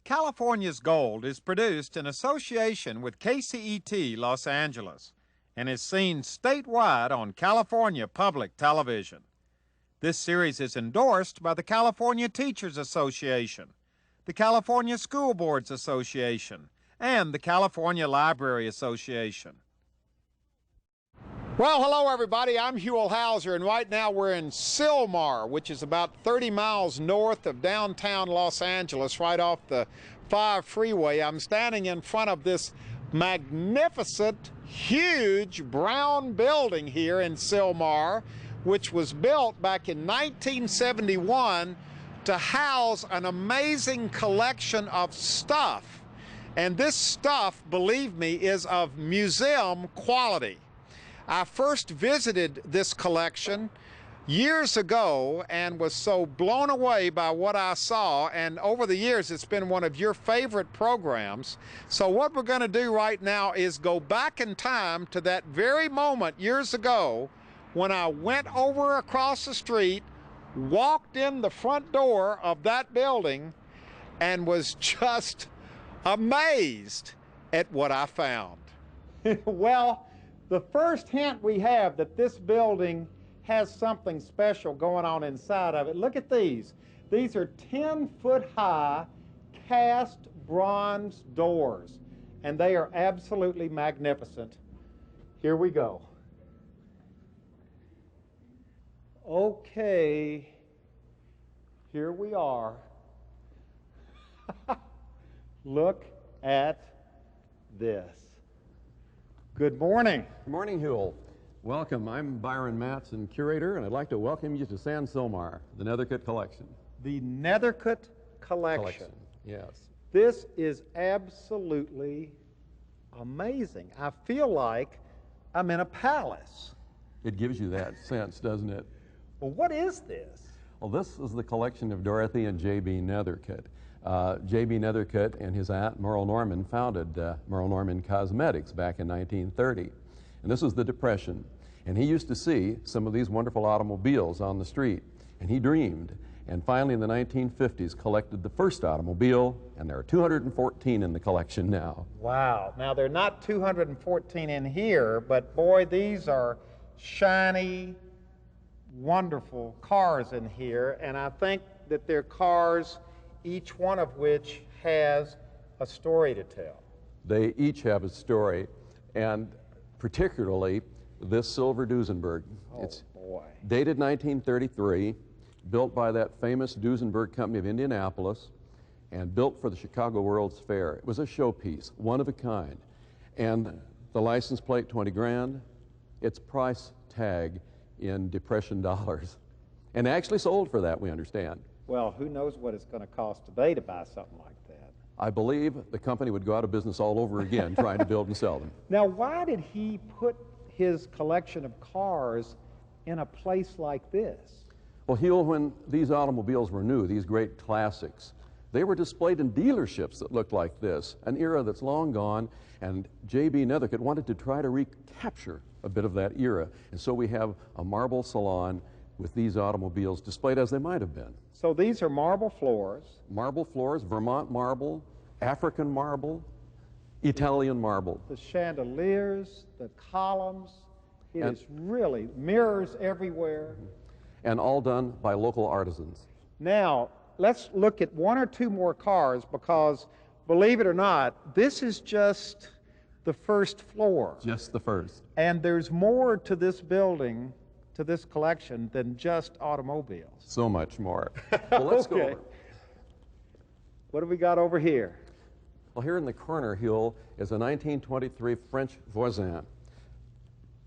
California's Gold is produced in association with KCET Los Angeles and is seen statewide on California Public Television. This series is endorsed by the California Teachers Association, the California School Boards Association, and the California Library Association. Well, hello everybody, I'm Huell Hauser, and right now we're in Sylmar, which is about 30 miles north of downtown Los Angeles, right off the 5 freeway. I'm standing in front of this magnificent, huge brown building here in Sylmar, which was built back in 1971 to house an amazing collection of stuff. And this stuff, believe me, is of museum quality. I first visited this collection years ago and was so blown away by what I saw, and over the years it's been one of your favorite programs. So what we're going to do right now is go back in time to that very moment years ago when I went over across the street, walked in the front door of that building, and was just amazed at what I found. Well, the first hint we have that this building has something special going on inside of it. Look at these. These are 10-foot-high cast bronze doors, and they are absolutely magnificent. Here we go. Okay, here we are. Look at this. Good morning. Good morning, Huell. Welcome. I'm Byron Matson, curator, and I'd like to welcome you to San Sylmar, the Nethercutt Collection. The Nethercutt Collection. Yes. This is absolutely amazing. I feel like I'm in a palace. It gives you that sense, doesn't it? Well, what is this? Well, this is the collection of Dorothy and J.B. Nethercutt. J.B. Nethercutt and his aunt Merle Norman founded Merle Norman Cosmetics back in 1930. And this was the Depression. And he used to see some of these wonderful automobiles on the street. And he dreamed, and finally in the 1950s collected the first automobile, and there are 214 in the collection now. Wow. Now, there are not 214 in here, but boy, these are shiny, wonderful cars in here. And I think that they're cars, each one of which has a story to tell. They each have a story, and particularly this silver Duesenberg. Oh, it's boy. Dated 1933, built by that famous Duesenberg company of Indianapolis, and built for the Chicago World's Fair. It was a showpiece, one of a kind. And the license plate, 20 grand, its price tag in Depression dollars. And actually sold for that, we understand. Well, who knows what it's going to cost today to buy something like that. I believe the company would go out of business all over again trying to build and sell them. Now, why did he put his collection of cars in a place like this? Well, Huell, when these automobiles were new, these great classics, they were displayed in dealerships that looked like this, an era that's long gone, and J.B. Nethercutt wanted to try to recapture a bit of that era. And so we have a marble salon with these automobiles displayed as they might have been. So these are marble floors. Marble floors, Vermont marble, African marble, Italian marble. The chandeliers, the columns, it is really mirrors everywhere. And all done by local artisans. Now, let's look at one or two more cars because, believe it or not, this is just the first floor. Just the first. And there's more to this building, to this collection, than just automobiles. So much more. Well, let's go over. What do we got over here? Well, here in the corner, Huell, is a 1923 French Voisin.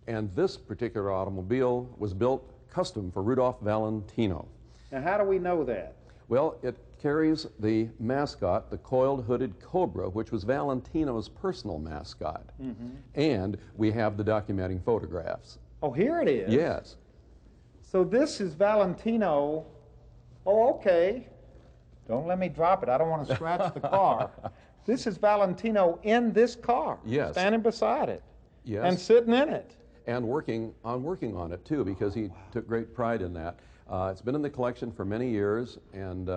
And this particular automobile was built custom for Rudolph Valentino. Now, how do we know that? Well, it carries the mascot, the coiled hooded cobra, which was Valentino's personal mascot. And we have the documenting photographs. Oh, here it is. Yes. So this is Valentino. Oh, okay. Don't let me drop it. I don't want to scratch the car. This is Valentino in this car. Yes. Standing beside it. Yes. And sitting in it. And working on it, too, because he took great pride in that. It's been in the collection for many years, and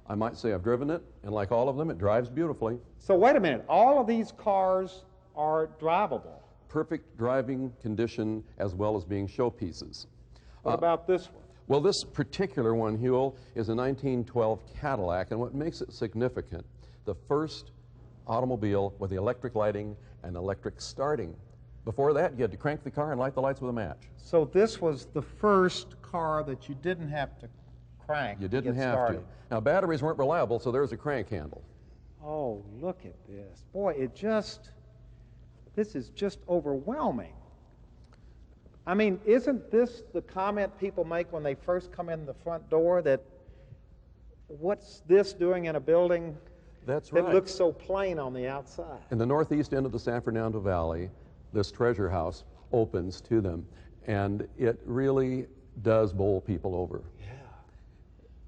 I might say I've driven it, and like all of them, it drives beautifully. So wait a minute, all of these cars are drivable? Perfect driving condition as well as being showpieces. What about this one? Well, this particular one, Huell, is a 1912 Cadillac, and what makes it significant, the first automobile with the electric lighting and electric starting. Before that, you had to crank the car and light the lights with a match. So this was the first car that you didn't have to crank. You didn't to get have started. to. Now, batteries weren't reliable, so there's a crank handle. Oh, look at this. Boy, this is just overwhelming. I mean, isn't this the comment people make when they first come in the front door, that what's this doing in a building That's right. that looks so plain on the outside? In the northeast end of the San Fernando Valley, this treasure house opens to them, and it really does bowl people over. Yeah.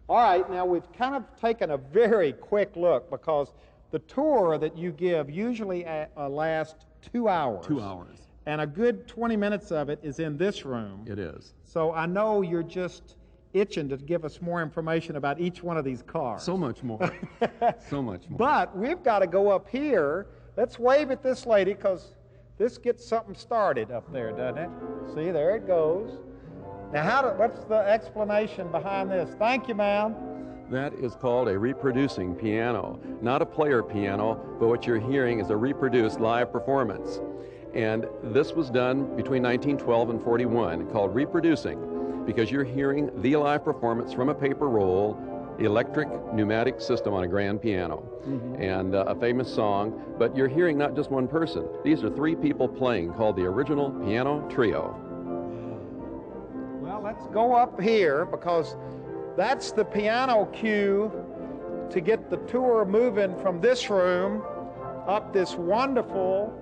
All right, now we've kind of taken a very quick look, because the tour that you give usually lasts 2 hours. 2 hours. And a good 20 minutes of it is in this room. It is. So I know you're just itching to give us more information about each one of these cars. So much more. So much more. But we've got to go up here. Let's wave at this lady, because this gets something started up there, doesn't it? See, there it goes. Now, what's the explanation behind this? Thank you, ma'am. That is called a reproducing piano. Not a player piano, but what you're hearing is a reproduced live performance. And this was done between 1912 and 41, called reproducing, because you're hearing the live performance from a paper roll, electric pneumatic system on a grand piano, and a famous song, but you're hearing not just one person. These are 3 people playing, called the original piano trio. Well, let's go up here, because that's the piano cue to get the tour moving from this room up this wonderful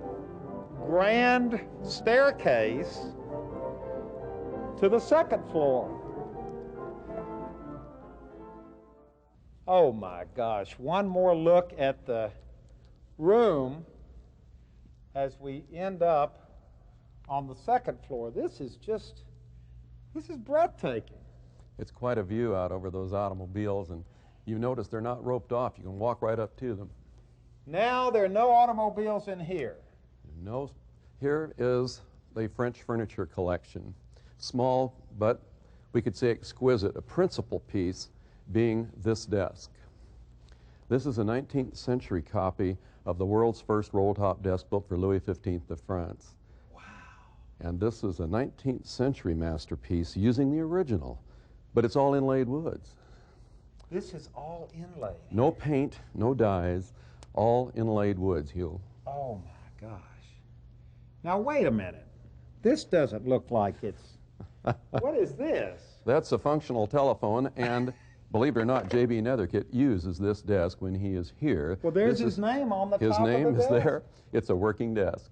grand staircase to the second floor. Oh my gosh, one more look at the room as we end up on the second floor. This is breathtaking. It's quite a view out over those automobiles, and you notice they're not roped off. You can walk right up to them. Now there are no automobiles in here. No, here is the French furniture collection. Small, but we could say exquisite. A principal piece being this desk. This is a 19th century copy of the world's first roll-top desk built for Louis XV of France. Wow. And this is a 19th century masterpiece using the original, but it's all inlaid woods. This is all inlaid. No paint, no dyes, all inlaid woods, Huell. Oh my gosh. Now wait a minute. This doesn't look like it's... What is this? That's a functional telephone, and believe it or not, J.B. Nethercutt uses this desk when he is here. Well, there's his name on the top of the desk. His name is there. It's a working desk.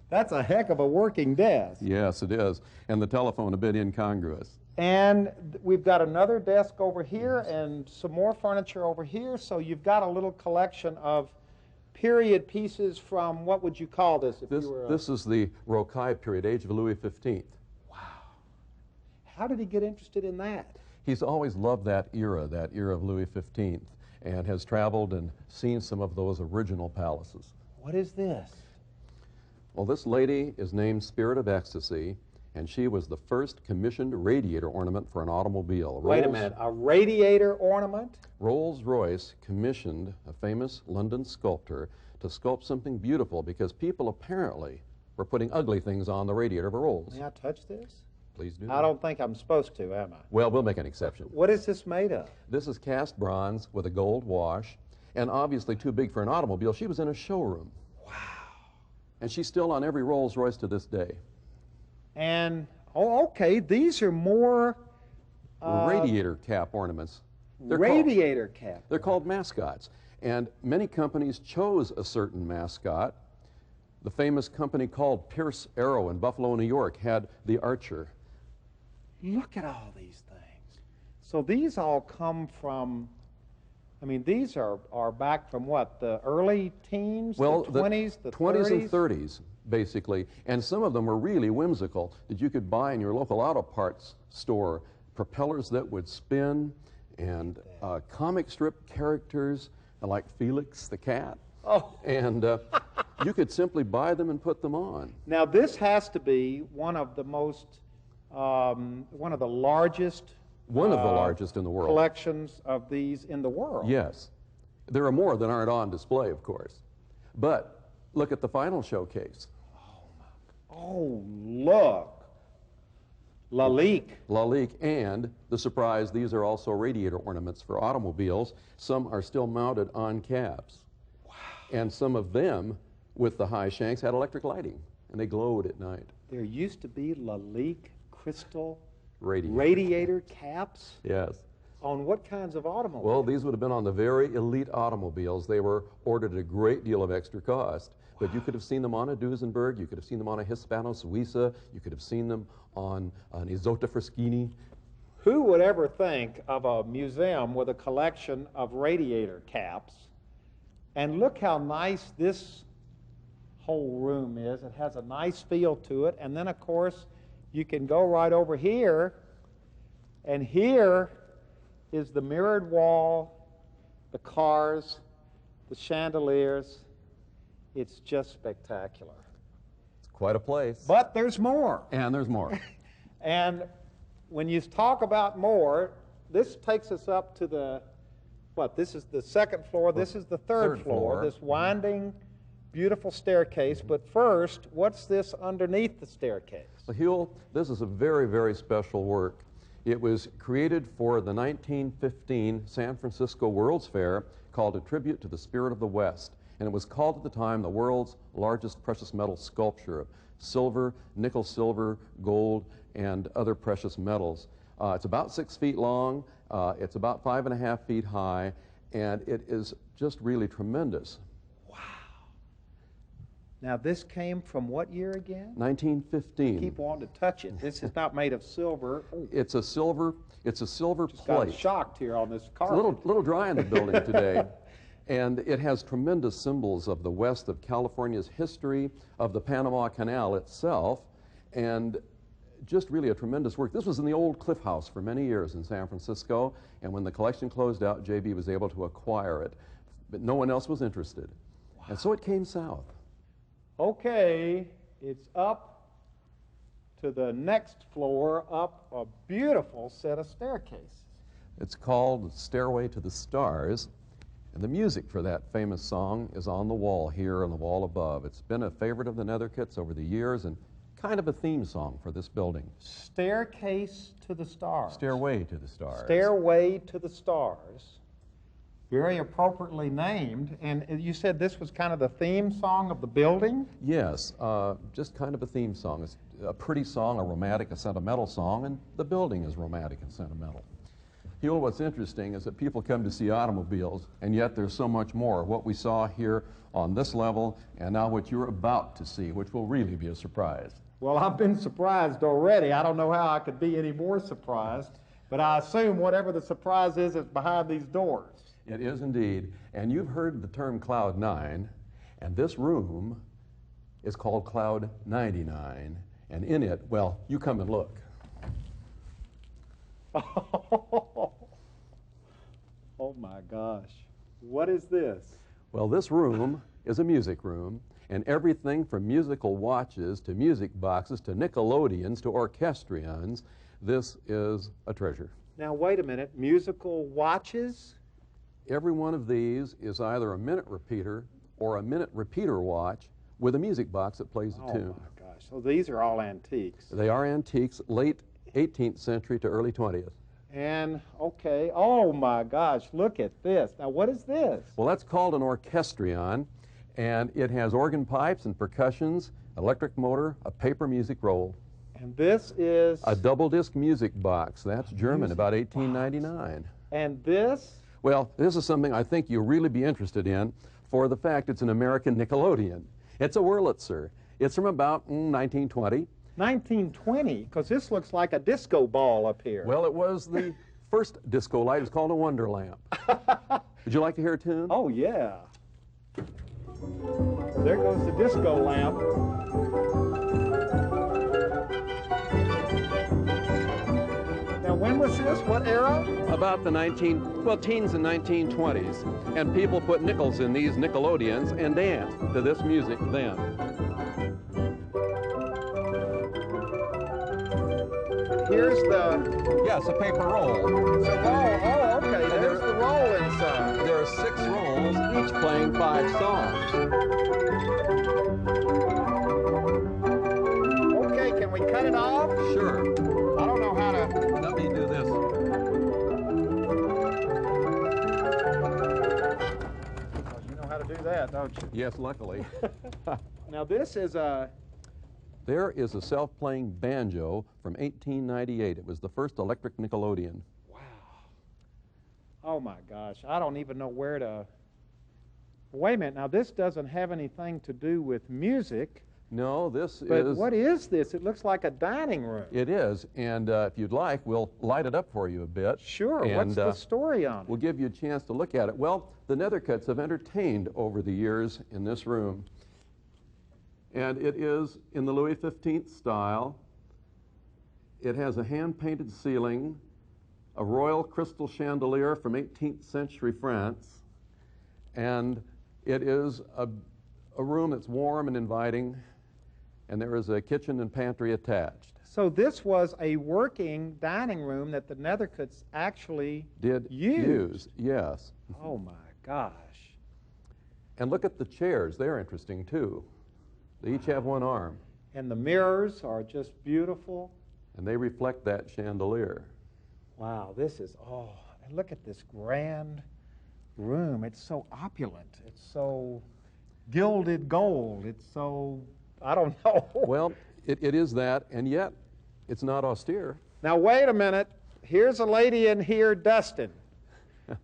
That's a heck of a working desk. Yes, it is. And the telephone a bit incongruous. And we've got another desk over here and some more furniture over here. So you've got a little collection of period pieces from, what would you call this? This is the Rocaille period, age of Louis XV. Wow. How did he get interested in that? He's always loved that era of Louis XV, and has traveled and seen some of those original palaces. What is this? Well, this lady is named Spirit of Ecstasy, and she was the first commissioned radiator ornament for an automobile. Wait a minute, a radiator ornament? Rolls-Royce commissioned a famous London sculptor to sculpt something beautiful, because people apparently were putting ugly things on the radiator of a Rolls. May I touch this? Please do. I don't think I'm supposed to, am I? Well, we'll make an exception. What is this made of? This is cast bronze with a gold wash, and obviously too big for an automobile. She was in a showroom. Wow. And she's still on every Rolls-Royce to this day. And, oh, okay, these are more... radiator cap ornaments. Radiator cap. They're called mascots. And many companies chose a certain mascot. The famous company called Pierce Arrow in Buffalo, New York had the Archer. Look at all these things. So these all come from, I mean, these are back from what, the early teens, Well, the 20s, the 20s 30s? and 30s, basically. And some of them were really whimsical, that you could buy in your local auto parts store, propellers that would spin, and comic strip characters like Felix the cat. Oh. And you could simply buy them and put them on. Now this has to be one of the most, one of the largest One of the largest in the world. collections of these in the world. Yes. There are more that aren't on display, of course. But look at the final showcase. Oh, look. Lalique. Lalique, and the surprise, these are also radiator ornaments for automobiles. Some are still mounted on cabs. Wow. And some of them, with the high shanks, had electric lighting, and they glowed at night. There used to be Lalique crystal Radiator. radiator caps Yes. on what kinds of automobiles? Well, these would have been on the very elite automobiles. They were ordered at a great deal of extra cost. But you could have seen them on a Duesenberg, you could have seen them on a Hispano Suiza, you could have seen them on an Isotta Fraschini. Who would ever think of a museum with a collection of radiator caps? And look how nice this whole room is. It has a nice feel to it. And then, of course, you can go right over here, and here is the mirrored wall, the cars, the chandeliers. It's just spectacular. It's quite a place. But there's more. And there's more. And when you talk about more, this takes us up to the, what, this is the second floor, this is the third floor, this winding, beautiful staircase. But first, what's this underneath the staircase? Well, Huell, this is a very, very special work. It was created for the 1915 San Francisco World's Fair, called A Tribute to the Spirit of the West. And it was called at the time the world's largest precious metal sculpture of silver, nickel silver, gold, and other precious metals. It's about 6 feet long, it's about 5.5 feet high, and it is just really tremendous. Wow. Now this came from what year again? 1915. Keep wanting to touch it. This is not made of silver. Ooh. It's a silver Just plate. got shocked here on this It's carpet. a little dry in the building today. And it has tremendous symbols of the west of California's history, of the Panama Canal itself, and just really a tremendous work. This was in the old Cliff House for many years in San Francisco, and when the collection closed out, JB was able to acquire it, but no one else was interested. Wow. And so it came south. Okay, it's up to the next floor, up a beautiful set of staircases. It's called Stairway to the Stars. And the music for that famous song is on the wall here, on the wall above. It's been a favorite of the Nethercutts over the years and kind of a theme song for this building. Staircase to the Stars. Stairway to the Stars. Stairway to the Stars. Very appropriately named. And you said this was kind of the theme song of the building? Yes, just kind of a theme song. It's a pretty song, a romantic, a sentimental song, and the building is romantic and sentimental. Huell, what's interesting is that people come to see automobiles, and yet there's so much more. What we saw here on this level, and now what you're about to see, which will really be a surprise. Well, I've been surprised already. I don't know how I could be any more surprised, but I assume whatever the surprise is behind these doors. It is indeed. And you've heard the term Cloud 9, and this room is called Cloud 99. And in it, well, you come and look. Oh my gosh. What is this? Well, this room is a music room, and everything from musical watches to music boxes to Nickelodeons to orchestrions, this is a treasure. Now wait a minute, musical watches? Every one of these is either a minute repeater or a minute repeater watch with a music box that plays a tune. Oh my gosh, so these are all antiques. They are antiques, late 18th century to early 20th. And, okay, oh my gosh, look at this. Now what is this? Well, that's called an orchestrion, and it has organ pipes and percussions, electric motor, a paper music roll. And this is? A double disc music box. That's German, about 1899. And this? Well, this is something I think you'll really be interested in for the fact it's an American Nickelodeon. It's a Wurlitzer. It's from about 1920. 1920, because this looks like a disco ball up here. Well, it was the first disco light. It's called a Wonder Lamp. Would you like to hear a tune? Oh, yeah. There goes the disco lamp. Now, when was this? What era? About the teens and 1920s. And people put nickels in these Nickelodeons and danced to this music then. Here's the... Yes, a paper roll. It's a roll. Oh, okay. There's the roll inside. There are 6 rolls, each playing 5 songs. Okay, can we cut it off? Sure. I don't know how to... Let me do this. You know how to do that, don't you? Yes, luckily. Now this is a... There is a self-playing banjo from 1898. It was the first electric Nickelodeon. Wow. Oh my gosh, I don't even know where to... Wait a minute, now this doesn't have anything to do with music. No, this But is... what is this? It looks like a dining room. It is, and if you'd like, we'll light it up for you a bit. Sure, and, what's the story on it? We'll give you a chance to look at it. Well, the Nethercutts have entertained over the years in this room. And it is in the Louis XV style. It has a hand-painted ceiling, a royal crystal chandelier from 18th century France, and it is a room that's warm and inviting, and there is a kitchen and pantry attached. So this was a working dining room that the Nethercutts actually Did use, yes. Oh my gosh. And look at the chairs. They're interesting, too. They each have 1 arm. And the mirrors are just beautiful. And they reflect that chandelier. Wow, this is, oh, and look at this grand room. It's so opulent. It's so gilded gold. It's so, I don't know. Well, it is that, and yet it's not austere. Now, wait a minute. Here's a lady in here dusting.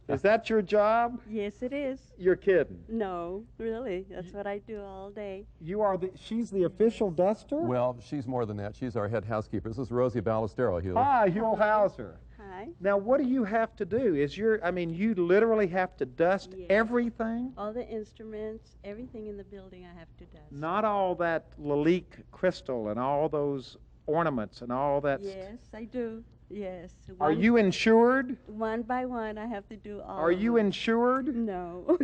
Is that your job? Yes, it is. You're kidding. No, really. That's what I do all day. You are she's the official duster? Well, she's more than that. She's our head housekeeper. This is Rosie Ballestero, Huell. Hi, Huell Hauser. Hi. Now, what do you have to do? You literally have to dust Yes. everything? All the instruments, everything in the building I have to dust. Not all that Lalique crystal and all those ornaments and all that. Yes, I do. Yes. Are you insured? One by one, I have to do all Are of you them. insured? No.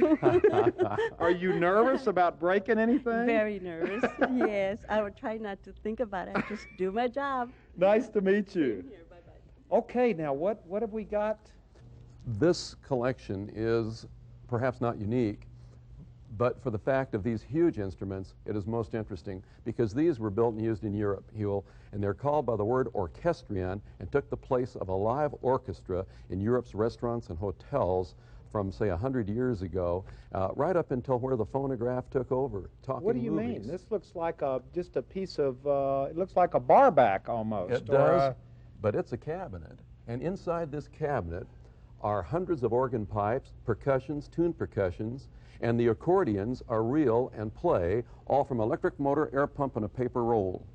Are you nervous about breaking anything? Very nervous. Yes. I would try not to think about it. I just do my job. Nice to meet you. Here, bye-bye. Okay, now what have we got? This collection is perhaps not unique, but for the fact of these huge instruments, it is most interesting because these were built and used in Europe, Huell, and they're called by the word orchestrion and took the place of a live orchestra in Europe's restaurants and hotels from, say, 100 years ago, right up until where the phonograph took over, talking What do you movies. mean? This looks like just a piece of, it looks like a bar back almost. It does, but it's a cabinet. And inside this cabinet are hundreds of organ pipes, percussions, tuned percussions, and the accordions are real and play, all from electric motor, air pump, and a paper roll.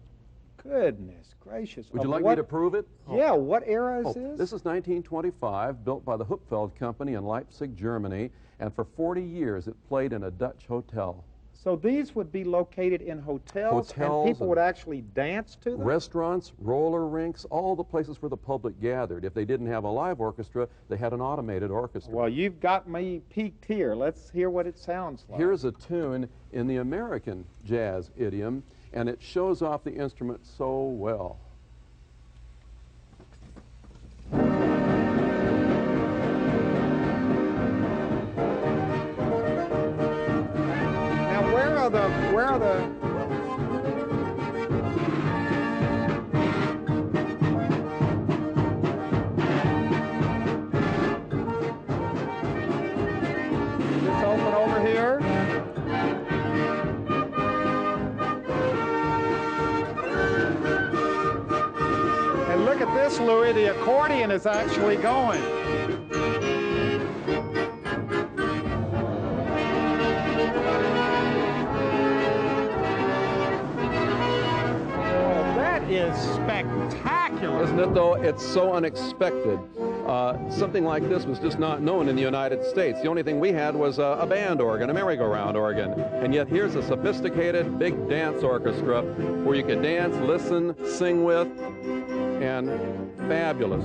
Goodness gracious. Would you like me to prove it? Yeah, what era is Oh, this? this is 1925, built by the Huell Company in Leipzig, Germany, and for 40 years it played in a Dutch hotel. So these would be located in hotels and Hotels people and would actually dance to them? Restaurants, roller rinks, all the places where the public gathered. If they didn't have a live orchestra, they had an automated orchestra. Well, you've got me peaked here. Let's hear what it sounds like. Here's a tune in the American jazz idiom, and it shows off the instrument so well. Now, where are the This open over here? And look at this, Louis, the accordion is actually going. Is spectacular. Isn't it, though? It's so unexpected. Something like this was just not known in the United States. The only thing we had was a band organ, a merry-go-round organ. And yet here's a sophisticated, big dance orchestra where you could dance, listen, sing with. and fabulous.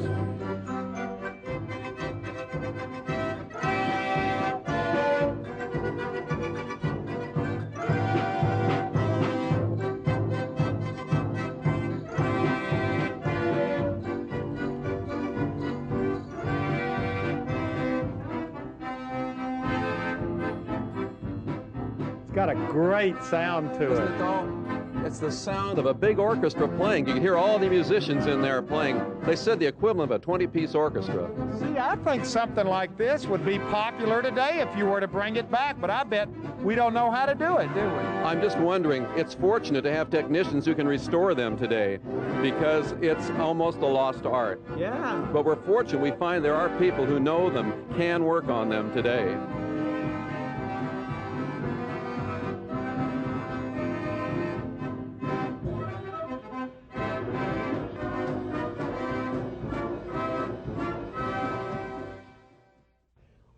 It's got a great sound to Isn't it. it though? It's the sound of a big orchestra playing. You can hear all the musicians in there playing. They said the equivalent of a 20-piece orchestra. See, I think something like this would be popular today if you were to bring it back, but I bet we don't know how to do it, do we? I'm just wondering, it's fortunate to have technicians who can restore them today because it's almost a lost art. Yeah. But we're fortunate we find there are people who know them, can work on them today.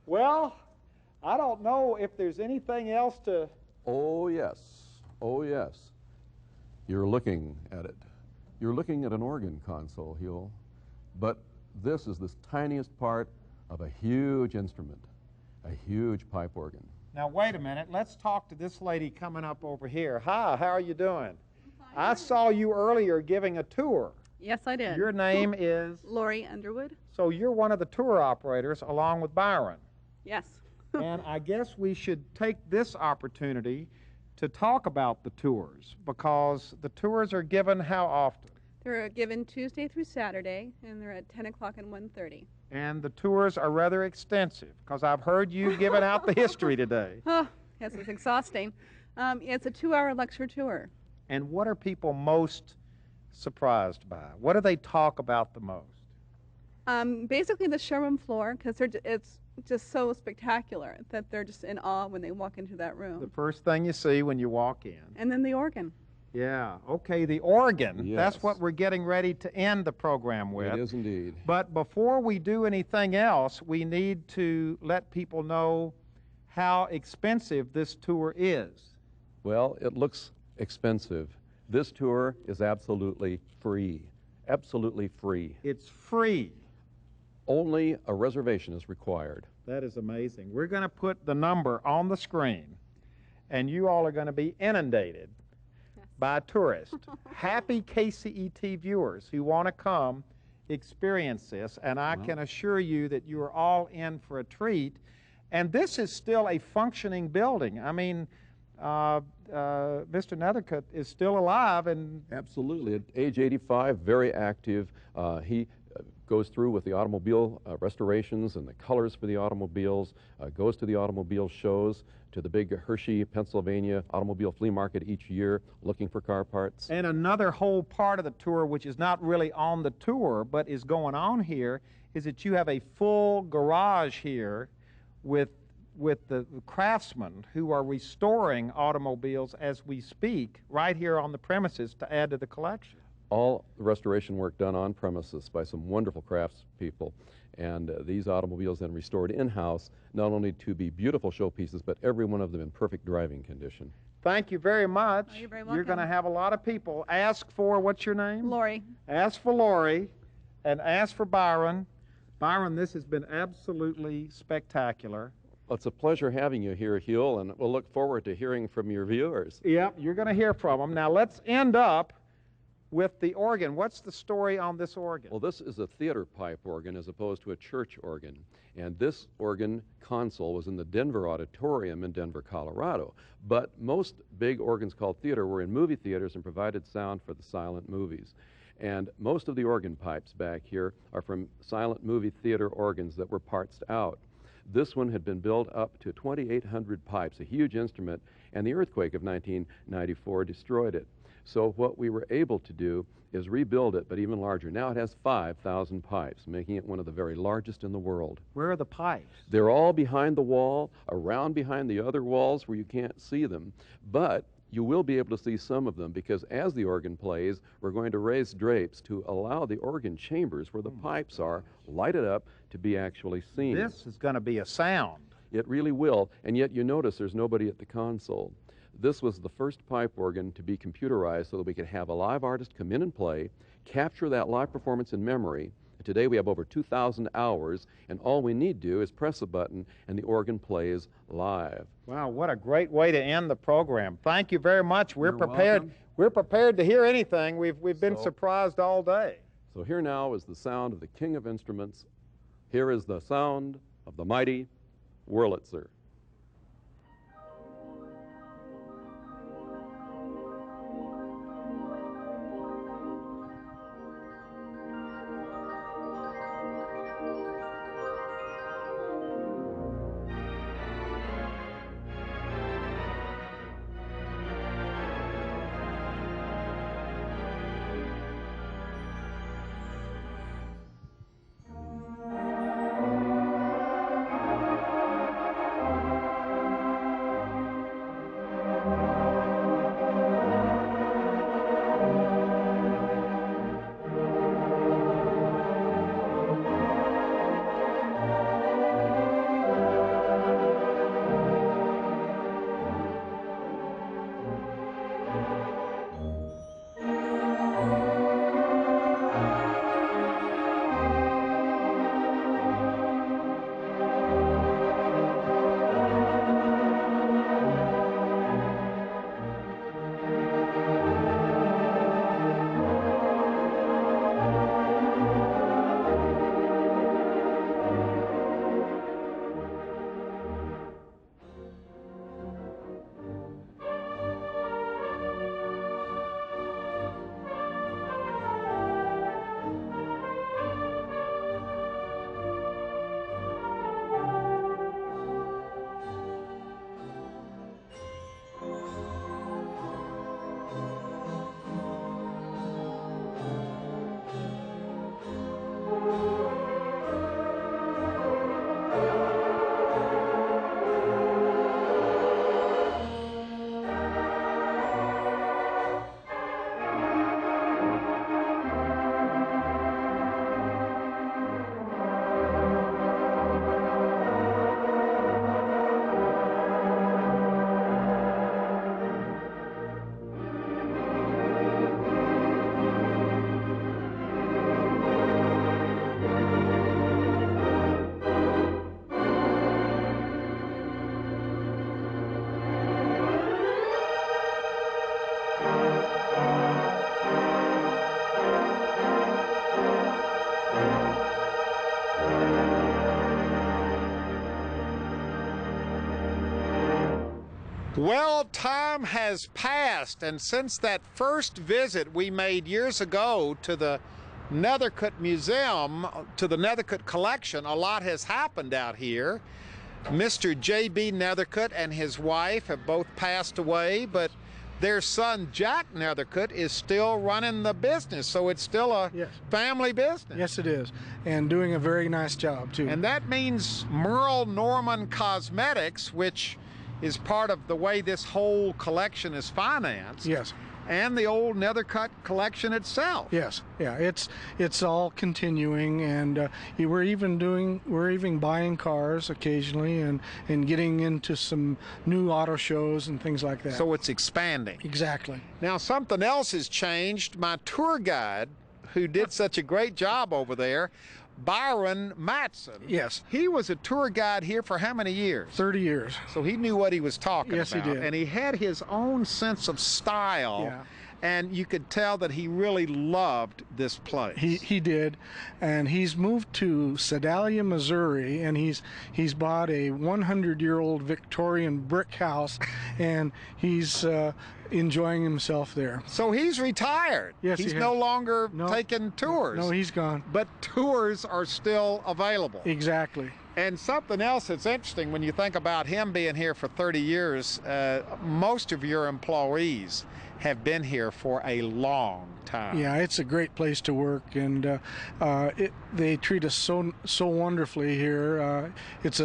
Well, I don't know if there's anything else to... Oh, yes. Oh, yes. You're looking at it. You're looking at an organ console, Huell. But this is the tiniest part of a huge instrument, a huge pipe organ. Now, wait a minute. Let's talk to this lady coming up over here. Hi, how are you doing? I saw you earlier giving a tour. Yes, I did. Your name is? Lori Underwood. So you're one of the tour operators along with Byron. Yes. And I guess we should take this opportunity to talk about the tours, because the tours are given how often? They're given Tuesday through Saturday, and they're at 10 o'clock and 1:30. And the tours are rather extensive, because I've heard you giving out the history today. Oh, yes, it's exhausting. It's a 2-hour lecture tour. And what are people most surprised by? What do they talk about the most? Basically the showroom floor, because it's just so spectacular that they're just in awe when they walk into that room. The first thing you see when you walk in. And then the organ. Yeah, okay, the organ. Yes. That's what we're getting ready to end the program with. It is indeed. But before we do anything else, we need to let people know how expensive this tour is. Well, it looks expensive. This tour is absolutely free. Absolutely free. It's free. Only a reservation is required. That is amazing. We're going to put the number on the screen, and you all are going to be inundated by tourists, happy KCET viewers who want to come experience this, and I can assure you that you are all in for a treat. And this is still a functioning building. I mean, Mr. Nethercutt is still alive, and Absolutely. At age 85, very active. He goes through with the automobile restorations and the colors for the automobiles, goes to the automobile shows, to the big Hershey, Pennsylvania automobile flea market each year, looking for car parts. And another whole part of the tour, which is not really on the tour, but is going on here, is that you have a full garage here with the craftsmen who are restoring automobiles as we speak, right here on the premises to add to the collection. All the restoration work done on premises by some wonderful craftspeople. And these automobiles then restored in-house, not only to be beautiful showpieces, but every one of them in perfect driving condition. Thank you very much. Oh, you're very You're going to welcome. have a lot of people. Ask for, what's your name? Lori. Ask for Lori, and ask for Byron. Byron, this has been absolutely spectacular. Well, it's a pleasure having you here, Huell, and we'll look forward to hearing from your viewers. Yep, you're going to hear from them. Now let's end up with the organ. What's the story on this organ? Well, this is a theater pipe organ as opposed to a church organ. And this organ console was in the Denver Auditorium in Denver, Colorado. But most big organs called theater were in movie theaters and provided sound for the silent movies. And most of the organ pipes back here are from silent movie theater organs that were partsed out. This one had been built up to 2,800 pipes, a huge instrument, and the earthquake of 1994 destroyed it. So what we were able to do is rebuild it, but even larger. Now it has 5,000 pipes, making it one of the very largest in the world. Where are the pipes? They're all behind the wall, around behind the other walls where you can't see them, but you will be able to see some of them, because as the organ plays, we're going to raise drapes to allow the organ chambers where the pipes are lighted up to be actually seen. This is going to be a sound. It really will, and yet you notice there's nobody at the console. This was the first pipe organ to be computerized so that we could have a live artist come in and play, capture that live performance in memory. Today we have over 2,000 hours, and all we need to do is press a button and the organ plays live. Wow, what a great way to end the program. Thank you very much. We're You're prepared. welcome. We're prepared to hear anything. We've been So- surprised all day. So here now is the sound of the king of instruments. Here is the sound of the mighty Wurlitzer. Well, time has passed, and since that first visit we made years ago to the Nethercutt Museum, to the Nethercutt collection, a lot has happened out here. Mr. J.B. Nethercutt and his wife have both passed away, but their son Jack Nethercutt is still running the business, so it's still a Yes. family business. Yes, it is, and doing a very nice job too. And that means Merle Norman Cosmetics, which is part of the way this whole collection is financed. Yes. And the old Nethercutt collection itself. Yes, yeah, it's all continuing, and we're even buying cars occasionally, and getting into some new auto shows and things like that. So it's expanding. Exactly. Now something else has changed. My tour guide, who did such a great job over there, Byron Matson. Yes. He was a tour guide here for how many years? 30 years. So he knew what he was talking Yes, he about. did. And he had his own sense of style. Yeah. And you could tell that he really loved this place. He did, and he's moved to Sedalia, Missouri, and he's bought a 100-year-old Victorian brick house, and he's enjoying himself there. So he's retired. Yes, he's he no has. longer No. taking tours. No, he's gone. But tours are still available. Exactly. And something else that's interesting when you think about him being here for 30 years, most of your employees have been here for a long time. Yeah, it's a great place to work, and they treat us so wonderfully here. It's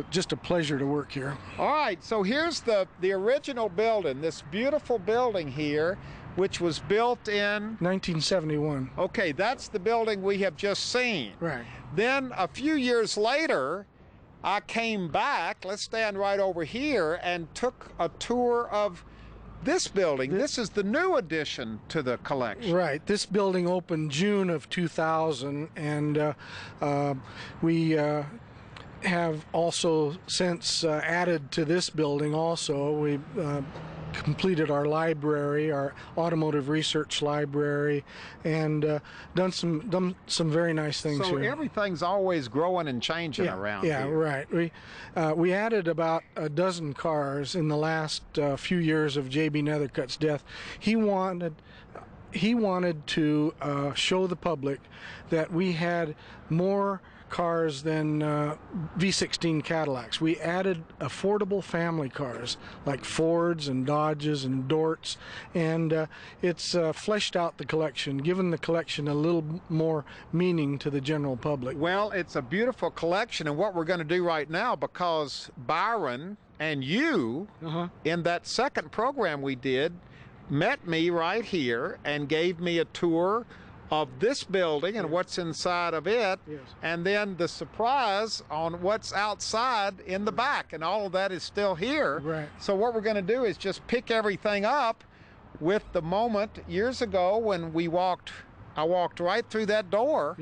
just a pleasure to work here. All right, so here's the original building, this beautiful building here, which was built in 1971. Okay, that's the building we have just seen. Right. Then a few years later, I came back, let's stand right over here, and took a tour of this building. This is the new addition to the collection. Right. This building opened June of 2000, and we have also since added to this building also. We completed our library, our automotive research library, and done some very nice things so here. Everything's always growing and changing around here. Yeah, right. We added about a dozen cars in the last few years of J.B. Nethercutt's death. He wanted to show the public that we had more cars than V16 Cadillacs. We added affordable family cars like Fords and Dodges and Dorts, and it's fleshed out the collection, given the collection a little more meaning to the general public. Well, it's a beautiful collection, and what we're going to do right now, because Byron and you, in that second program we did, met me right here and gave me a tour of this building and what's inside of it, and then the surprise on what's outside in the back, and all of that is still here. Right. So what we're going to do is just pick everything up with the moment years ago when I walked right through that door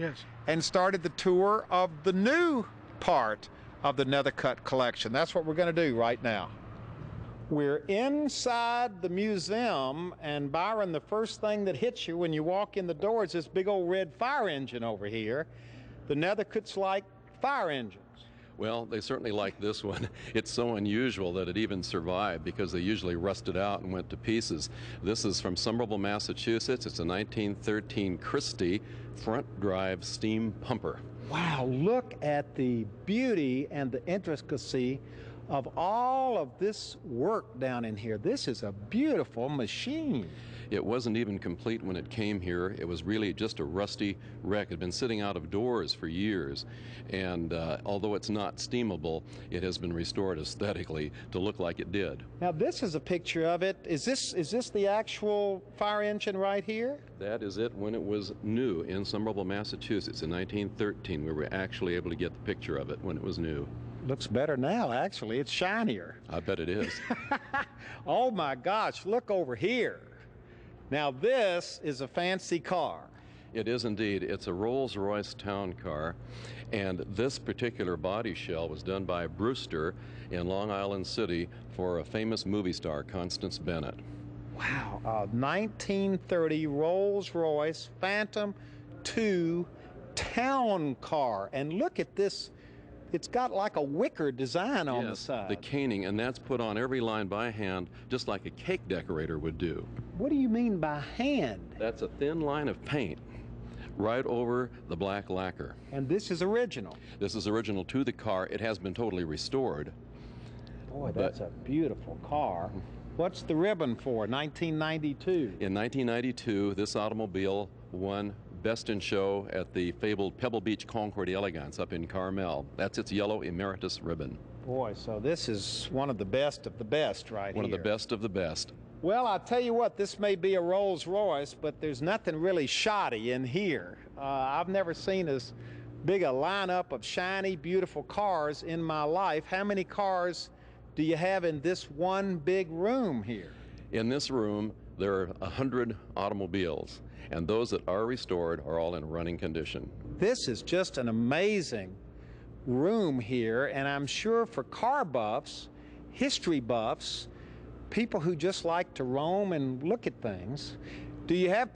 and started the tour of the new part of the Nethercutt collection. That's what we're going to do right now. We're inside the museum, and Byron, the first thing that hits you when you walk in the door is this big old red fire engine over here. The Nethercutts like fire engines. Well, they certainly like this one. It's so unusual that it even survived because they usually rusted out and went to pieces. This is from Somerville, Massachusetts. It's a 1913 Christie front drive steam pumper. Wow, look at the beauty and the intricacy of all of this work down in here. This is a beautiful machine. It wasn't even complete when it came here. It was really just a rusty wreck. It had been sitting out of doors for years, and although it's not steamable, it has been restored aesthetically to look like it did. Now this is a picture of it. Is this the actual fire engine right here? That is it when it was new in Somerville, Massachusetts in 1913. We were actually able to get the picture of it when it was new. Looks better now, actually. It's shinier. I bet it is. Oh my gosh, look over here. Now this is a fancy car. It is indeed. It's a Rolls-Royce town car, and this particular body shell was done by Brewster in Long Island City for a famous movie star, Constance Bennett. Wow, a 1930 Rolls-Royce Phantom II town car. And look at this. It's got like a wicker design on the side. The caning, and that's put on every line by hand, just like a cake decorator would do. What do you mean by hand? That's a thin line of paint right over the black lacquer. And this is original? This is original to the car. It has been totally restored. Boy, that's a beautiful car. What's the ribbon for? 1992? In 1992, this automobile won Best in Show at the fabled Pebble Beach Concord Elegance up in Carmel. That's its yellow emeritus ribbon. Boy, so this is one of the best of the best right here. One of the best of the best. Well, I'll tell you what, this may be a Rolls Royce, but there's nothing really shoddy in here. I've never seen as big a lineup of shiny, beautiful cars in my life. How many cars do you have in this one big room here? In this room, there are 100 automobiles, and those that are restored are all in running condition. This is just an amazing room here, and I'm sure for car buffs, history buffs, people who just like to roam and look at things. Do you have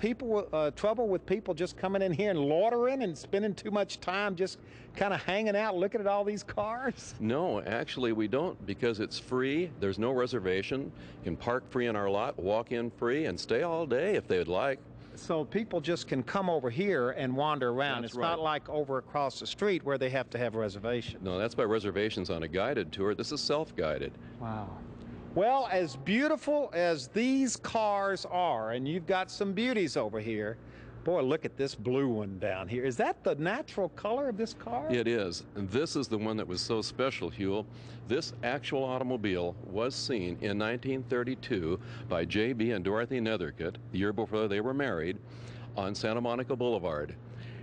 trouble with people just coming in here and loitering and spending too much time just kind of hanging out looking at all these cars? No, actually we don't, because it's free. There's no reservation. You can park free in our lot, walk in free, and stay all day if they would like. So people just can come over here and wander around. That's it's right. not like over across the street where they have to have reservations. No, that's by reservations on a guided tour. This is self-guided. Wow. Well, as beautiful as these cars are, and you've got some beauties over here, boy, look at this blue one down here. Is that the natural color of this car? It is, and this is the one that was so special, Huell. This actual automobile was seen in 1932 by J.B. and Dorothy Nethercutt, the year before they were married, on Santa Monica Boulevard.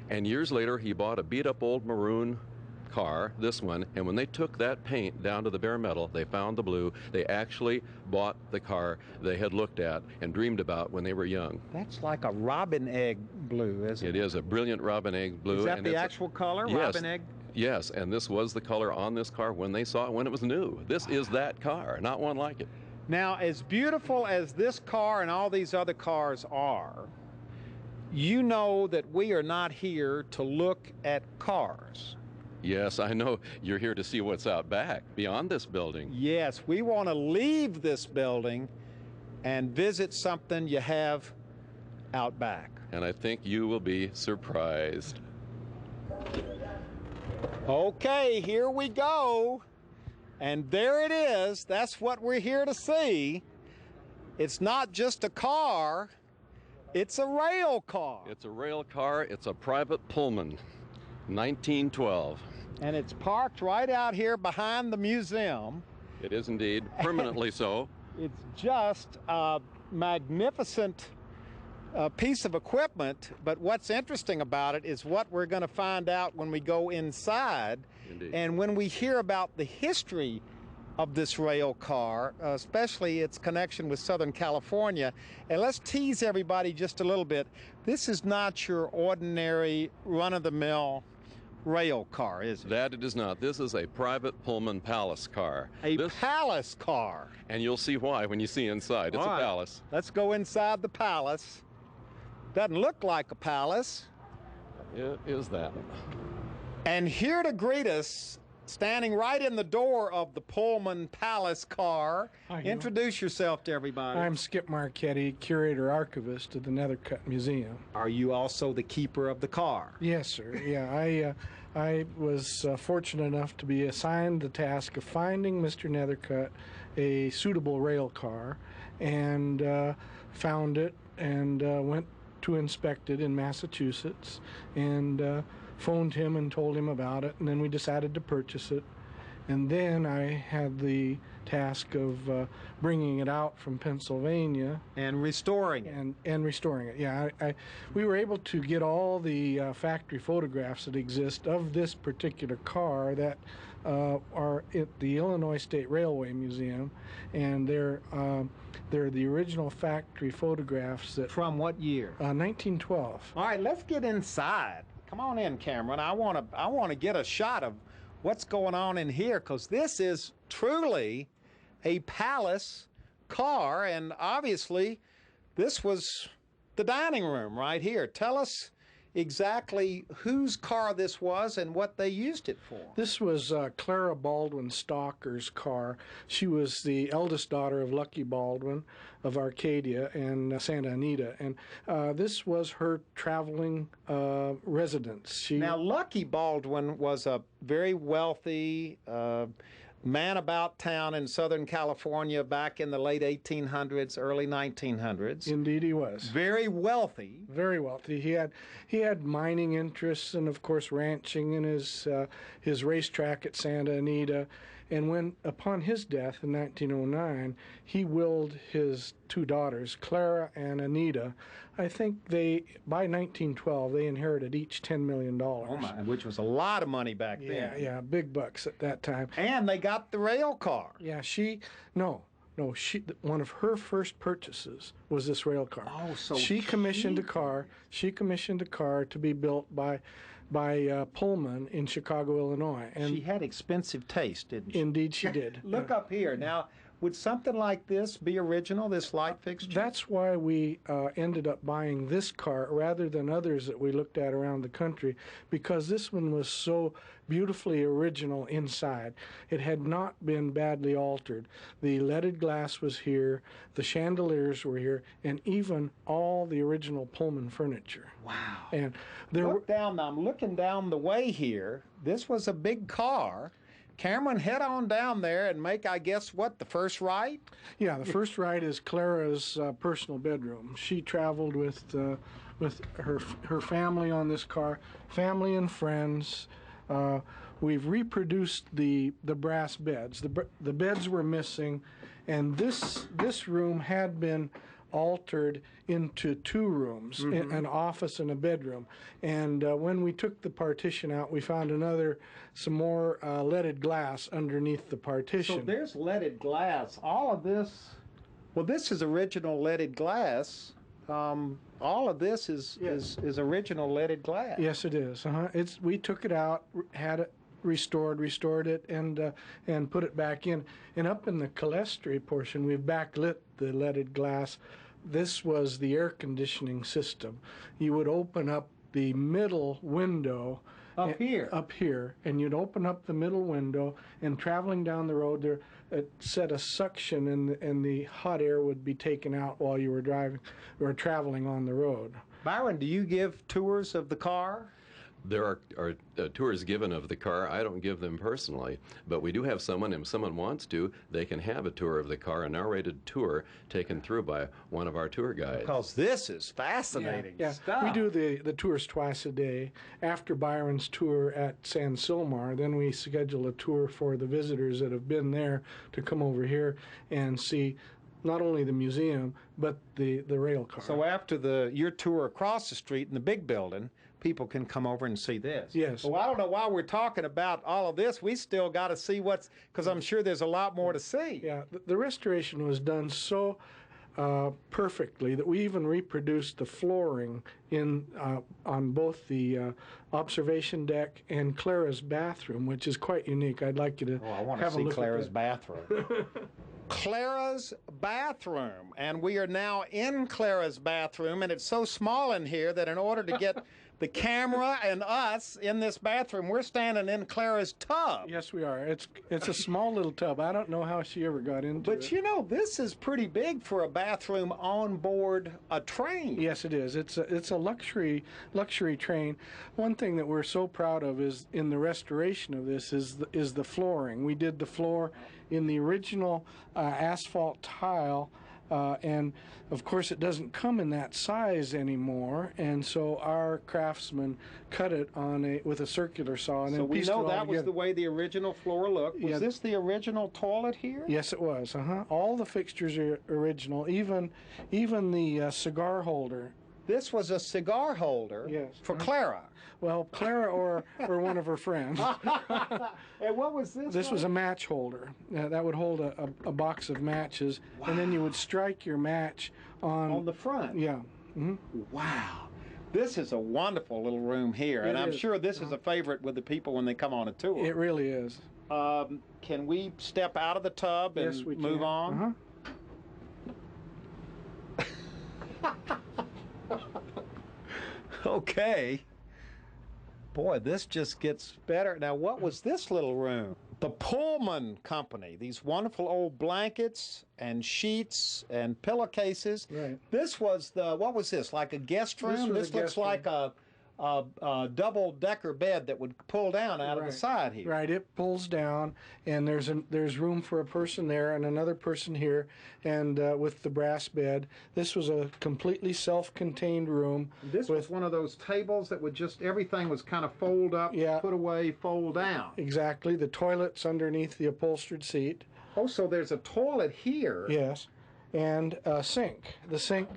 And years later, he bought a beat-up old maroon car, this one, and when they took that paint down to the bare metal, they found the blue. They actually bought the car they had looked at and dreamed about when they were young. That's like a robin egg blue, isn't it? It is a brilliant robin egg blue. Is that and the it's actual color, yes, robin egg? Yes, and this was the color on this car when they saw it when it was new. This is that car, not one like it. Now, as beautiful as this car and all these other cars are, you know that we are not here to look at cars. Yes, I know you're here to see what's out back, beyond this building. Yes, we want to leave this building and visit something you have out back. And I think you will be surprised. Okay, here we go. And there it is. That's what we're here to see. It's not just a car, it's a rail car. It's a rail car. It's a private Pullman, 1912. And it's parked right out here behind the museum. It is indeed, permanently so. It's just a magnificent piece of equipment, but what's interesting about it is what we're going to find out when we go inside. Indeed. And when we hear about the history of this rail car, especially its connection with Southern California. And let's tease everybody just a little bit. This is not your ordinary run-of-the-mill rail car, is it? That it is not. This is a private Pullman palace car. A palace car. And you'll see why when you see inside. It's All a right. palace. Let's go inside the palace. Doesn't look like a palace. It is that. And here to greet us, standing right in the door of the Pullman Palace car. Hi, Huell. Introduce yourself to everybody. I'm Skip Marchetti, curator archivist of the Nethercutt Museum. Are you also the keeper of the car? Yes, sir. Yeah, I was fortunate enough to be assigned the task of finding Mr. Nethercutt a suitable rail car, and found it and went to inspect it in Massachusetts, and phoned him and told him about it, and then we decided to purchase it. And then I had the task of bringing it out from Pennsylvania And restoring it. and restoring it. Yeah, we were able to get all the factory photographs that exist of this particular car that are at the Illinois State Railway Museum, and they're the original factory photographs that From what year? 1912. All right, let's get inside. Come on in, Cameron. I want to get a shot of what's going on in here, because this is truly a palace car, and obviously this was the dining room right here. Tell us exactly whose car this was and what they used it for. This was Clara Baldwin Stalker's car. She was the eldest daughter of Lucky Baldwin of Arcadia and Santa Anita, and this was her traveling residence. Now, Lucky Baldwin was a very wealthy man about town in Southern California back in the late 1800s, early 1900s. Indeed he was. Very wealthy. Very wealthy. He had mining interests and, of course, ranching in his racetrack at Santa Anita. And when, upon his death in 1909, he willed his two daughters, Clara and Anita. I think by 1912, they inherited each $10 million. Oh my, which was a lot of money back then. Yeah, big bucks at that time. And they got the rail car. Yeah, one of her first purchases was this rail car. Oh, so she commissioned a car. She commissioned a car to be built by Pullman in Chicago, Illinois. And She had expensive taste, didn't she? indeed she did. Look up here. Now, would something like this be original, this light fixture? That's why we ended up buying this car rather than others that we looked at around the country, because this one was so beautifully original inside. It had not been badly altered. The leaded glass was here, the chandeliers were here, and even all the original Pullman furniture. Wow. And there were Look down. Now, I'm looking down the way here. This was a big car. Cameron, head on down there and make, I guess, what, the first right? Yeah, the first right is Clara's personal bedroom. She traveled with her family on this car, family and friends. We've reproduced the brass beds. The beds were missing, and this room had been altered into 2 rooms, an office and a bedroom. And when we took the partition out, we found some more leaded glass underneath the partition. So there's leaded glass. All of this, well, this is original leaded glass. All of this is original leaded glass. Yes, it is. We took it out, had it restored it, and put it back in. And up in the clerestory portion, we've backlit the leaded glass. This was the air conditioning system. You would open up the middle window up here, and you'd open up the middle window, and traveling down the road there, it set a suction, and the hot air would be taken out while you were driving or traveling on the road. Byron, do you give tours of the car? There are tours given of the car. I don't give them personally, but we do have someone, if someone wants to, they can have a tour of the car, a narrated tour taken through by one of our tour guides. Because this is fascinating stuff. We do the tours twice a day. After Byron's tour at San Sylmar, then we schedule a tour for the visitors that have been there to come over here and see not only the museum, but the rail car. So after your tour across the street in the big building, people can come over and see this. Yes. Well, I don't know why we're talking about all of this. We still got to see because I'm sure there's a lot more to see. Yeah, the restoration was done so perfectly that we even reproduced the flooring on both the observation deck and Clara's bathroom, which is quite unique. I'd like you to I want have to a see look Clara's at bathroom. Clara's bathroom, and we are now in Clara's bathroom, and it's so small in here that in order to get the camera and us in this bathroom, we're standing in Clara's tub. Yes, we are. It's a small little tub. I don't know how she ever got into it. But you know, this is pretty big for a bathroom on board a train. Yes, it is. It's a luxury train. One thing that we're so proud of is in the restoration of this is the flooring. We did the floor in the original asphalt tile. And of course it doesn't come in that size anymore, and so our craftsmen cut it with a circular saw and then pieced it all together. So we know that was the way the original floor looked. Was this the original toilet here? Yes, it was. All the fixtures are original, even the cigar holder. This was a cigar holder for Clara. Well, Clara or one of her friends. And what was this? This was a match holder. That would hold a box of matches, and then you would strike your match on the front. Yeah. Wow. This is a wonderful little room here, and I'm sure this is a favorite with the people when they come on a tour. It really is. Can we step out of the tub and move on? Okay. Boy, this just gets better. Now, what was this little room? The Pullman Company. These wonderful old blankets and sheets and pillowcases. Right. This was what was this? Like a guest room? This looks like a double-decker bed that would pull down out of the side here. Right, it pulls down, and there's room for a person there and another person here, and with the brass bed. This was a completely self-contained room. This was one of those tables that would everything was kind of fold up, put away, fold down. Exactly. The toilet's underneath the upholstered seat. Oh, so there's a toilet here. Yes, and a sink. The sink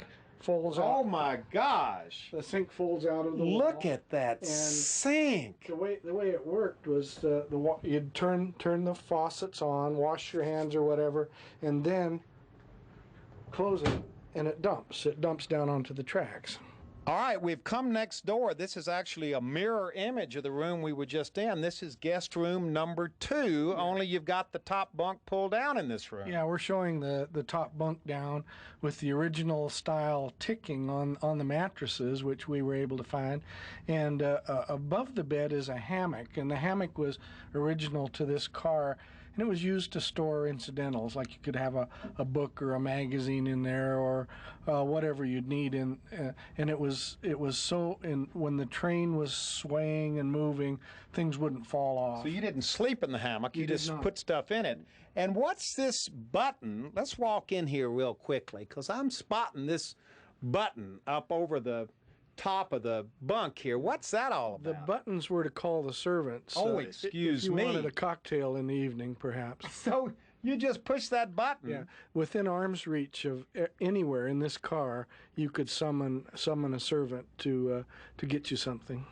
folds out. Oh my gosh! The sink folds out of the wall. Look at that sink. The way it worked was you'd turn the faucets on, wash your hands or whatever, and then close it, and it dumps. It dumps down onto the tracks. All right, we've come next door. This is actually a mirror image of the room we were just in. This is guest room number 2, only you've got the top bunk pulled down in this room. Yeah, we're showing the top bunk down with the original style ticking on the mattresses, which we were able to find. And above the bed is a hammock, and the hammock was original to this car. And it was used to store incidentals, like you could have a book or a magazine in there, or whatever you'd need. And it was so. When the train was swaying and moving, things wouldn't fall off. So you didn't sleep in the hammock. You just put stuff in it. And what's this button? Let's walk in here real quickly, because I'm spotting this button up over the top of the bunk here. What's that all about? The buttons were to call the servants. Oh, excuse if you me. wanted a cocktail in the evening, perhaps. So You just push that button. Yeah, within arm's reach of anywhere in this car, you could summon a servant to get you something.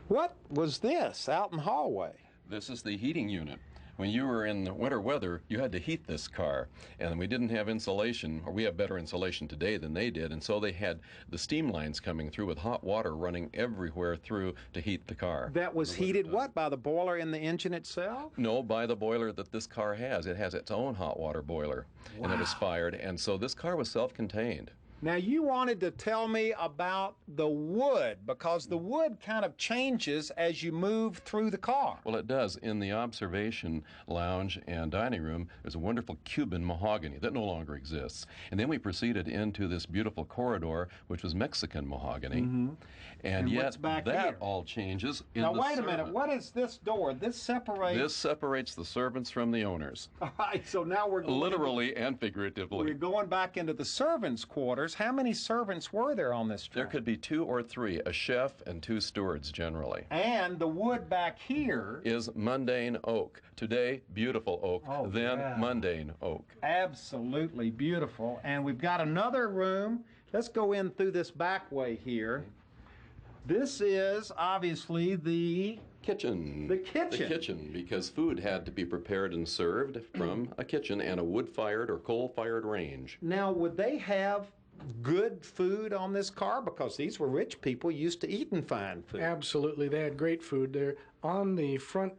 What was this out in the hallway? This is the heating unit. When you were in the winter weather, you had to heat this car, and we didn't have insulation, or we have better insulation today than they did, and so they had the steam lines coming through with hot water running everywhere through to heat the car. That was heated what, by the boiler in the engine itself? No, by the boiler that this car has. It has its own hot water boiler, and it was fired, and so this car was self-contained. Now, you wanted to tell me about the wood, because the wood kind of changes as you move through the car. Well, it does. In the observation lounge and dining room, there's a wonderful Cuban mahogany that no longer exists. And then we proceeded into this beautiful corridor, which was Mexican mahogany. And yet, what's back that here? all changes in Now, the wait a minute. servant. What is this door? This separates... This separates the servants from the owners, All right, so now we're going literally and figuratively. We're going back into the servants' quarters. How many servants were there on this There train? could be 2 or 3, a chef and 2 stewards generally. And the wood back here... Is mundane oak. Today, beautiful oak. Oh, then yeah. mundane oak. Absolutely beautiful. And we've got another room. Let's go in through this back way here. This is obviously the Kitchen. The kitchen. The kitchen, because food had to be prepared and served from a kitchen and a wood-fired or coal-fired range. Now, would they have good food on this car? Because these were rich people used to eating fine food. Absolutely, they had great food there. On the front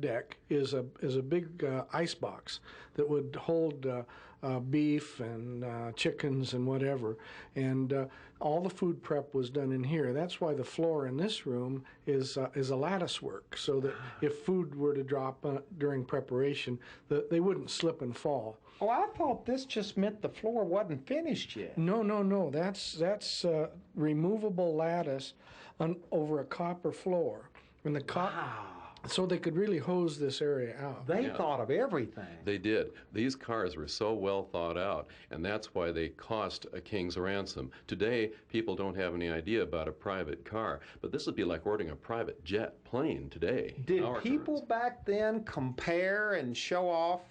deck is a big ice box that would hold beef and chickens and whatever, and all the food prep was done in here. That's why the floor in this room is a lattice work, so that if food were to drop during preparation, they wouldn't slip and fall. Oh, I thought this just meant the floor wasn't finished yet. No. That's removable lattice over a copper floor, and so they could really hose this area out. They thought of everything. They did. These cars were so well thought out, and that's why they cost a king's ransom. Today, people don't have any idea about a private car, but this would be like ordering a private jet plane today. Did people back then compare and show off?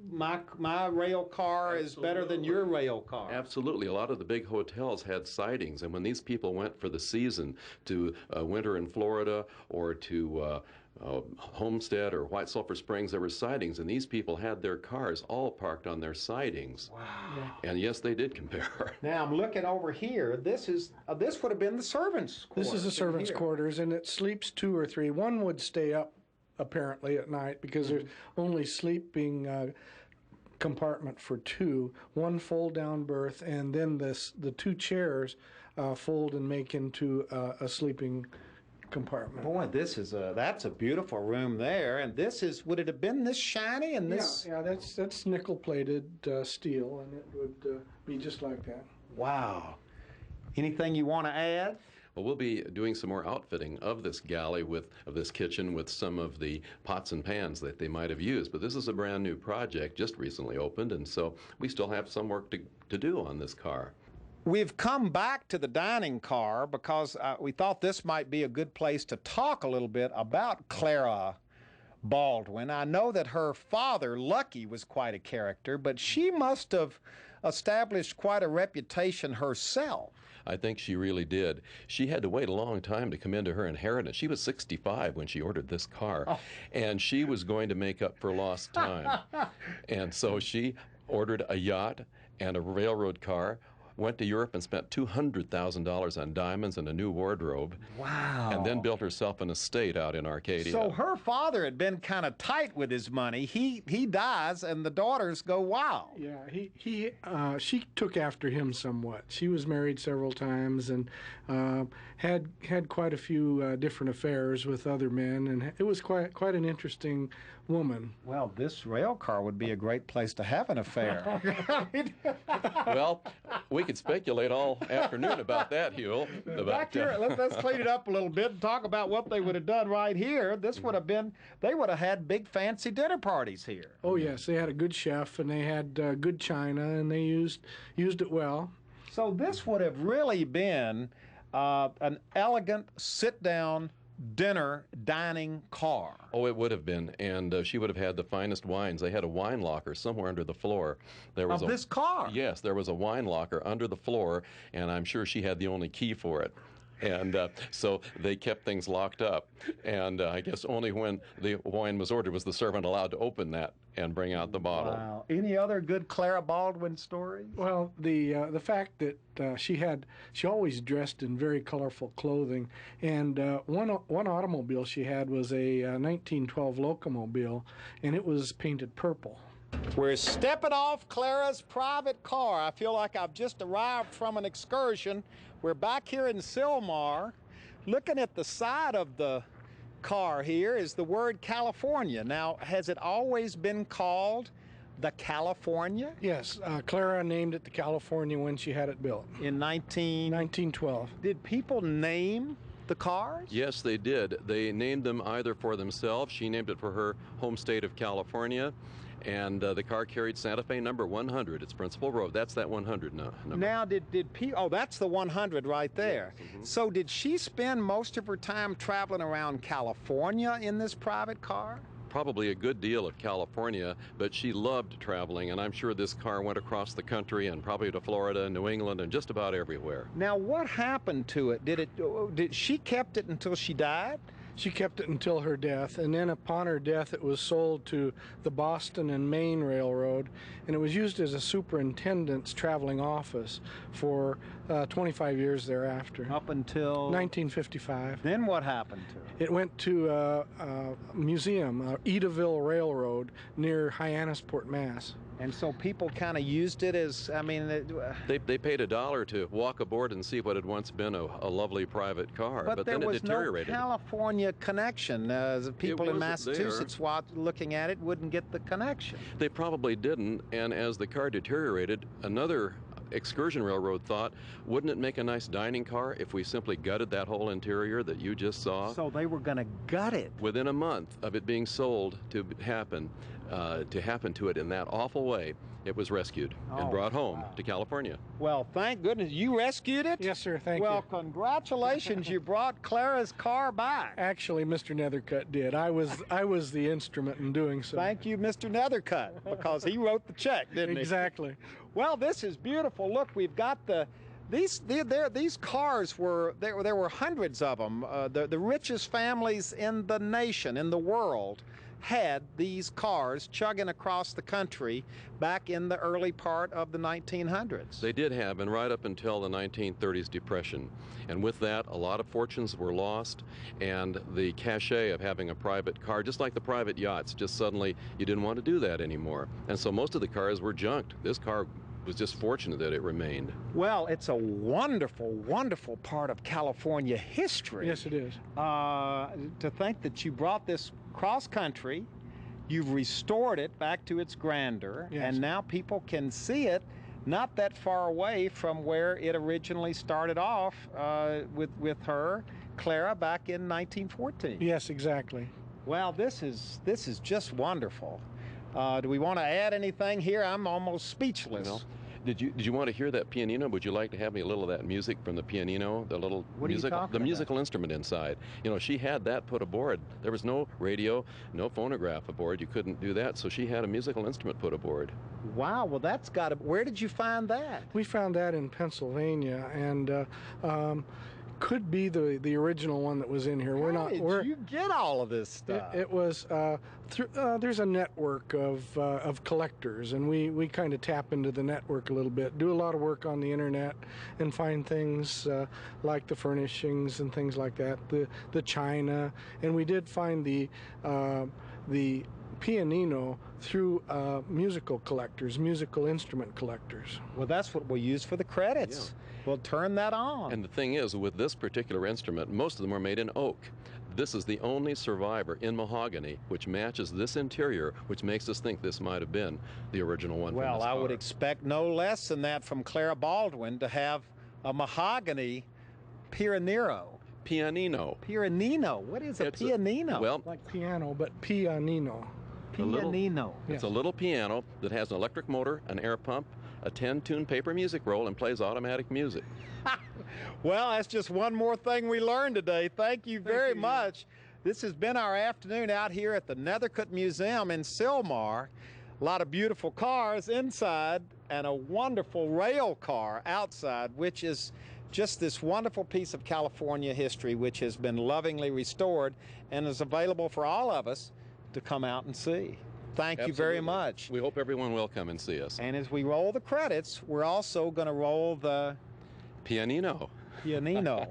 My rail car is better than your rail car. Absolutely. A lot of the big hotels had sidings, and when these people went for the season to winter in Florida or to Homestead or White Sulphur Springs, there were sidings, and these people had their cars all parked on their sidings. Wow. And yes, they did compare. Now I'm looking over here. This would have been the servants' quarters. This is the servants' quarters, and it sleeps 2 or 3. One would stay up apparently at night because there's only sleeping compartment for 2, one fold-down berth, and then the 2 chairs fold and make into a sleeping compartment. Boy, that's a beautiful room there. And would it have been this shiny? And this? Yeah, that's nickel-plated steel, and it would be just like that. Wow. Anything you want to add? Well, we'll be doing some more outfitting of this galley of this kitchen with some of the pots and pans that they might have used. But this is a brand new project, just recently opened, and so we still have some work to do on this car. We've come back to the dining car because we thought this might be a good place to talk a little bit about Clara Baldwin. I know that her father, Lucky, was quite a character, but she must have established quite a reputation herself. I think she really did. She had to wait a long time to come into her inheritance. She was 65 when she ordered this car, and she was going to make up for lost time. And so she ordered a yacht and a railroad car, went to Europe and spent $200,000 on diamonds and a new wardrobe. Wow. And then built herself an estate out in Arcadia. So her father had been kind of tight with his money. He dies and the daughters go wild. Yeah, she took after him somewhat. She was married several times and had quite a few different affairs with other men, and it was quite an interesting woman. Well, this rail car would be a great place to have an affair. Well, we could speculate all afternoon about that, Huell. Back here, let's clean it up a little bit and talk about what they would have done right here. This would have been, they would have had big fancy dinner parties here. Oh yes, they had a good chef and they had good china, and they used it well. So this would have really been an elegant sit-down dining car. Oh, it would have been, and she would have had the finest wines. They had a wine locker somewhere under the floor. There was Of this car? Yes, there was a wine locker under the floor, and I'm sure she had the only key for it. And so they kept things locked up. And I guess only when the wine was ordered was the servant allowed to open that and bring out the bottle. Wow. Any other good Clara Baldwin stories? Well, the fact that she always dressed in very colorful clothing, and one automobile she had was a 1912 Locomobile, and it was painted purple. We're stepping off Clara's private car. I feel like I've just arrived from an excursion. We're back here in Sylmar. Looking at the side of the car here is the word California. Now, has it always been called the California? Yes, Clara named it the California when she had it built. In 1912. Did people name the cars? Yes, they did. They named them either for themselves. She named it for her home state of California. And the car carried Santa Fe number 100, its principal road. That's that 100 number. Now, oh, that's the 100 right there. Yes, mm-hmm. So did she spend most of her time traveling around California in this private car? Probably a good deal of California, but she loved traveling, and I'm sure this car went across the country and probably to Florida, New England, and just about everywhere. Now, what happened to it? Did she kept it until she died? She kept it until her death, and then upon her death it was sold to the Boston and Maine Railroad, and it was used as a superintendent's traveling office for 25 years thereafter. Up until 1955. Then what happened to it? It went to a museum, Edaville Railroad, near Hyannisport, Mass. And so people kind of used it as, I mean... They paid $1 to walk aboard and see what had once been a lovely private car, but then it deteriorated. There was no California connection. The people in Massachusetts looking at it wouldn't get the connection. They probably didn't, and as the car deteriorated, another excursion railroad thought, wouldn't it make a nice dining car if we simply gutted that whole interior that you just saw? So they were going to gut it. Within a month of it being sold to happen to it in that awful way, it was rescued and brought home to California. Well, thank goodness. You rescued it? Yes, sir. Thank you. Well, congratulations. You brought Clara's car back. Actually, Mr. Nethercutt did. I was the instrument in doing so. Thank you, Mr. Nethercutt, because he wrote the check, didn't he? Exactly. Well, this is beautiful. Look, we've got these cars there were hundreds of them. The richest families in the nation, in the world, had these cars chugging across the country back in the early part of the 1900s. They did have, and right up until the 1930s Depression. And with that, a lot of fortunes were lost, and the cachet of having a private car, just like the private yachts, just suddenly you didn't want to do that anymore. And so most of the cars were junked. This car was just fortunate that it remained. Well, it's a wonderful, wonderful part of California history. Yes, it is. To think that you brought this cross country, you've restored it back to its grandeur, yes, and now people can see it not that far away from where it originally started off with her, Clara, back in 1914. Yes, exactly. Well, this is just wonderful. Do we want to add anything here? I'm almost speechless. Well, did you want to hear that pianino? Would you like to have me a little of that music from the pianino, the little musical instrument inside? You know, she had that put aboard. There was no radio, no phonograph aboard. You couldn't do that, so she had a musical instrument put aboard. Wow, well that's got to... Where did you find that? We found that in Pennsylvania, and could be the original one that was in here. How did you get all of this stuff? It was there's a network of collectors, and we kind of tap into the network a little bit. Do a lot of work on the internet and find things like the furnishings and things like that. The china, and we did find the pianino through musical collectors, musical instrument collectors. Well, that's what we'll use for the credits. Yeah. We'll turn that on. And the thing is, with this particular instrument, most of them are made in oak. This is the only survivor in mahogany which matches this interior, which makes us think this might have been the original one. Well, I would expect no less than that from Clara Baldwin to have a mahogany pianino. Pianino. What is a pianino? Well, like piano, but pianino. Pianino. It's a little piano that has an electric motor, an air pump, a 10-tune paper music roll and plays automatic music. Well, that's just one more thing we learned today. Thank you very much. This has been our afternoon out here at the Nethercutt Museum in Sylmar. A lot of beautiful cars inside and a wonderful rail car outside, which is just this wonderful piece of California history which has been lovingly restored and is available for all of us to come out and see. Thank you very much. We hope everyone will come and see us. And as we roll the credits, we're also going to roll the Pianino. pianino.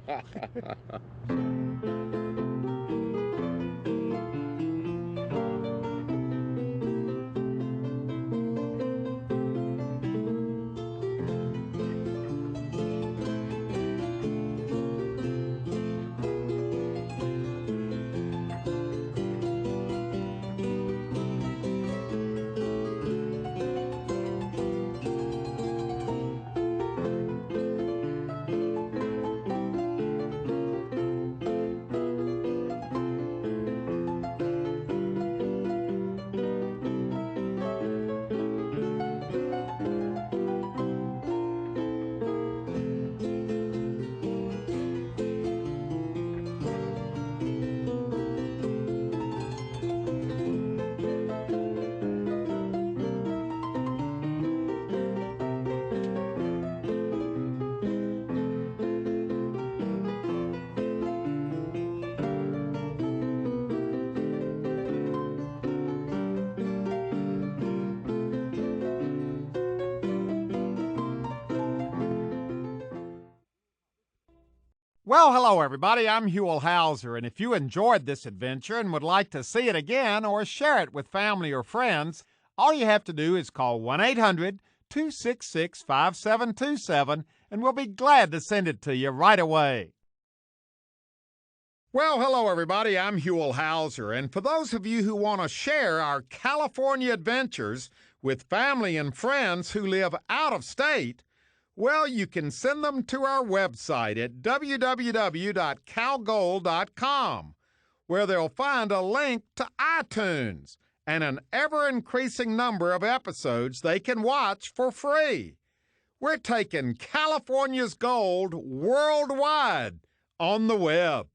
Well, hello, everybody. I'm Huell Hauser, and if you enjoyed this adventure and would like to see it again or share it with family or friends, all you have to do is call 1-800-266-5727, and we'll be glad to send it to you right away. Well, hello, everybody. I'm Huell Hauser, and for those of you who want to share our California adventures with family and friends who live out of state, well, you can send them to our website at www.calgold.com, where they'll find a link to iTunes and an ever-increasing number of episodes they can watch for free. We're taking California's gold worldwide on the web.